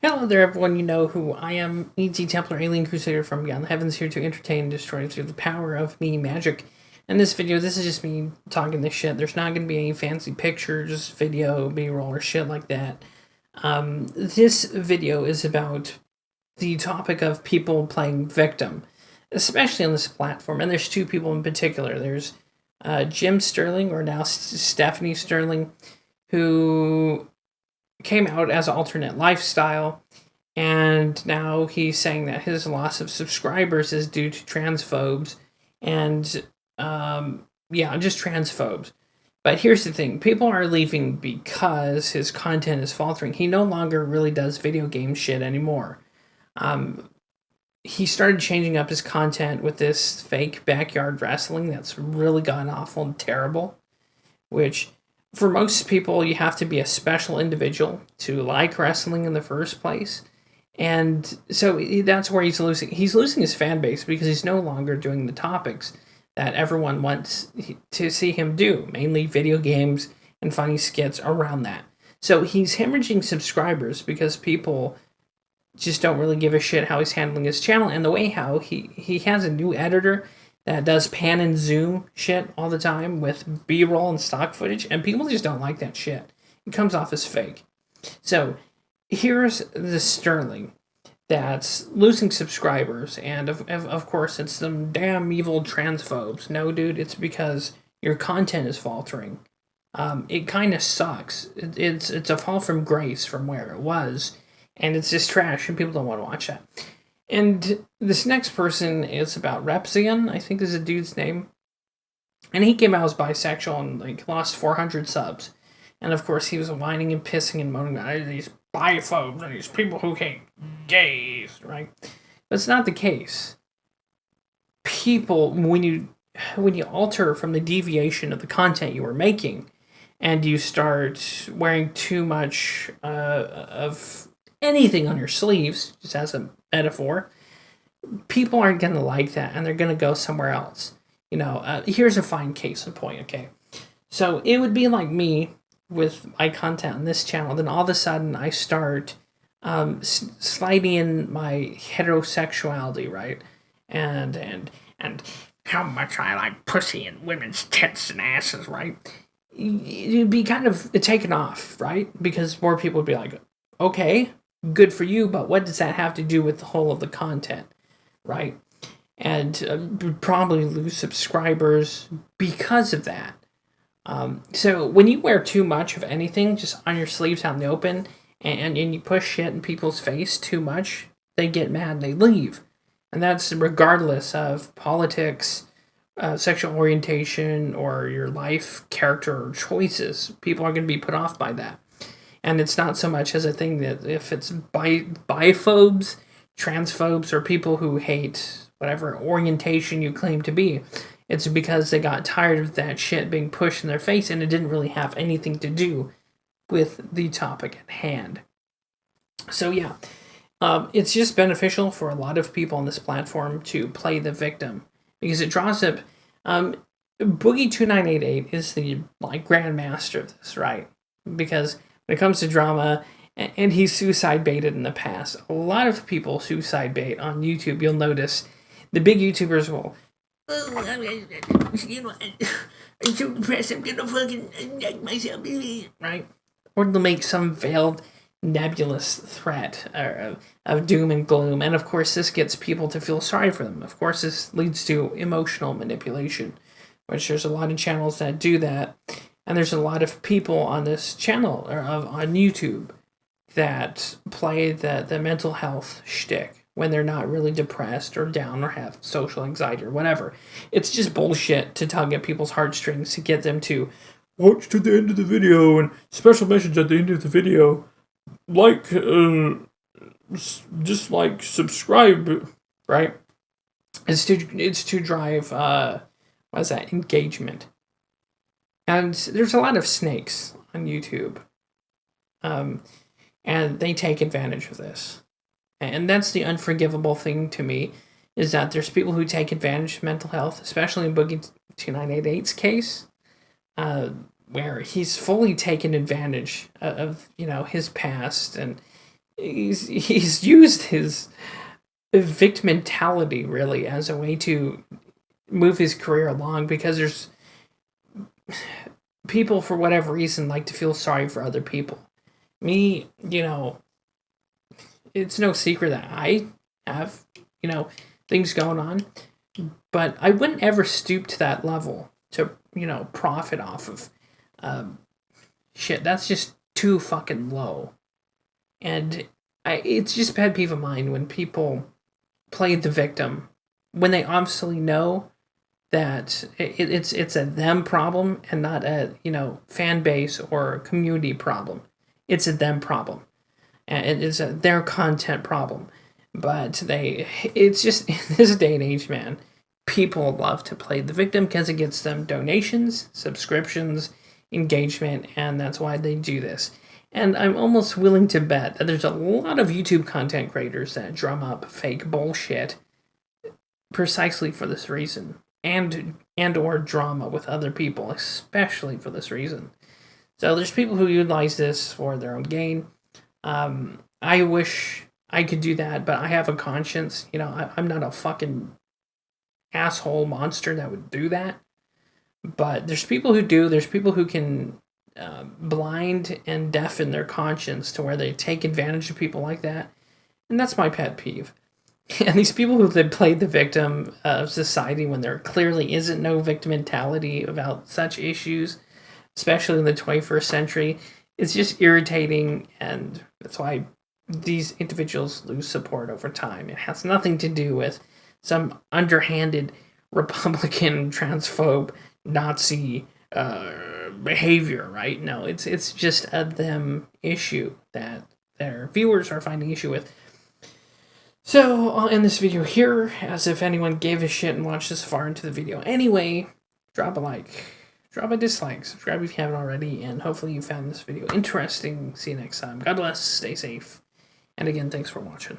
Hello there, everyone. You know who I am. E.T. Templar, Alien Crusader from Beyond the Heavens, here to entertain and destroy through the power of me magic. In this video, this is just me talking this shit. There's not going to be any fancy pictures, video, B-roll, or shit like that. This video is about the topic of people playing victim, especially on this platform. And there's two people in particular. There's Jim Sterling, or now Stephanie Sterling, who came out as alternate lifestyle, and now he's saying that his loss of subscribers is due to transphobes and just transphobes. But here's the thing, people are leaving because his content is faltering. He no longer really does video game shit anymore. He started changing up his content with this fake backyard wrestling that's really gone awful and terrible, which for most people, you have to be a special individual to like wrestling in the first place. And so that's where he's losing. He's losing his fan base because he's no longer doing the topics that everyone wants to see him do, mainly video games and funny skits around that. So he's hemorrhaging subscribers because people just don't really give a shit how he's handling his channel, and the way how he has a new editor that does pan and zoom shit all the time with B-roll and stock footage, and people just don't like that shit. It comes off as fake. So here's the Sterling that's losing subscribers, and of course it's them damn evil transphobes. No, dude, it's because your content is faltering. It kind of sucks. It's a fall from grace from where it was, and it's just trash, and people don't want to watch that. And this next person is about Repzion, I think is a dude's name. And he came out as bisexual and lost 400 subs. And of course he was whining and pissing and moaning about these biphobes and these people who hate gays, right? But it's not the case. People, when you alter from the deviation of the content you were making, and you start wearing too much of anything on your sleeves, just as a metaphor, people aren't going to like that, and they're going to go somewhere else. Here's a fine case in point, okay? So it would be like me with my content on this channel, then all of a sudden I start sliding in my heterosexuality, right? And how much I like pussy and women's tits and asses, right? You'd be kind of taken off, right? Because more people would be like, okay, good for you, but what does that have to do with the whole of the content, right? And probably lose subscribers because of that. So when you wear too much of anything just on your sleeves out in the open, and you push shit in people's face too much, they get mad, they leave. And that's regardless of politics, sexual orientation, or your life, character, or choices. People are going to be put off by that. And it's not so much as a thing that if it's biphobes, transphobes, or people who hate whatever orientation you claim to be, it's because they got tired of that shit being pushed in their face, and it didn't really have anything to do with the topic at hand. So yeah, it's just beneficial for a lot of people on this platform to play the victim, because it draws up... Boogie2988 is the grandmaster of this, right? Because when it comes to drama, and he's suicide baited in the past. A lot of people suicide bait on YouTube. You'll notice the big YouTubers will, I'm so depressed, I'm gonna fucking inject myself, right? Or they'll make some veiled, nebulous threat of doom and gloom. And of course, this gets people to feel sorry for them. Of course, this leads to emotional manipulation, which there's a lot of channels that do that. And there's a lot of people on this channel, or on YouTube, that play the mental health shtick when they're not really depressed or down or have social anxiety or whatever. It's just bullshit to tug at people's heartstrings to get them to watch to the end of the video, and special message at the end of the video, subscribe, right? It's to drive engagement. And there's a lot of snakes on YouTube. And they take advantage of this. And that's the unforgivable thing to me, is that there's people who take advantage of mental health, especially in Boogie2988's case, where he's fully taken advantage of his past and he's used his victim mentality really as a way to move his career along, because there's people for whatever reason like to feel sorry for other people. Me, it's no secret that I have, things going on, but I wouldn't ever stoop to that level to, profit off of shit. That's just too fucking low. And it's just a pet peeve of mine when people play the victim when they obviously know that it's a them problem and not a fan base or community problem. It's a them problem, and it's their content problem. But it's just in this day and age, man. People love to play the victim because it gets them donations, subscriptions, engagement, and that's why they do this. And I'm almost willing to bet that there's a lot of YouTube content creators that drum up fake bullshit precisely for this reason, and or drama with other people, especially for this reason. So there's people who utilize this for their own gain. I wish I could do that, but I have a conscience. I'm not a fucking asshole monster that would do that. But there's people who do. There's people who can blind and deafen their conscience to where they take advantage of people like that. And that's my pet peeve. And these people who play the victim of society when there clearly isn't no victim mentality about such issues, especially in the 21st century, it's just irritating, and that's why these individuals lose support over time. It has nothing to do with some underhanded Republican, transphobe, Nazi behavior, right? No, it's just a them issue that their viewers are finding issue with. So I'll end this video here, as if anyone gave a shit and watched this far into the video. Anyway, drop a like, drop a dislike, subscribe if you haven't already, and hopefully you found this video interesting. See you next time. God bless, stay safe, and again, thanks for watching.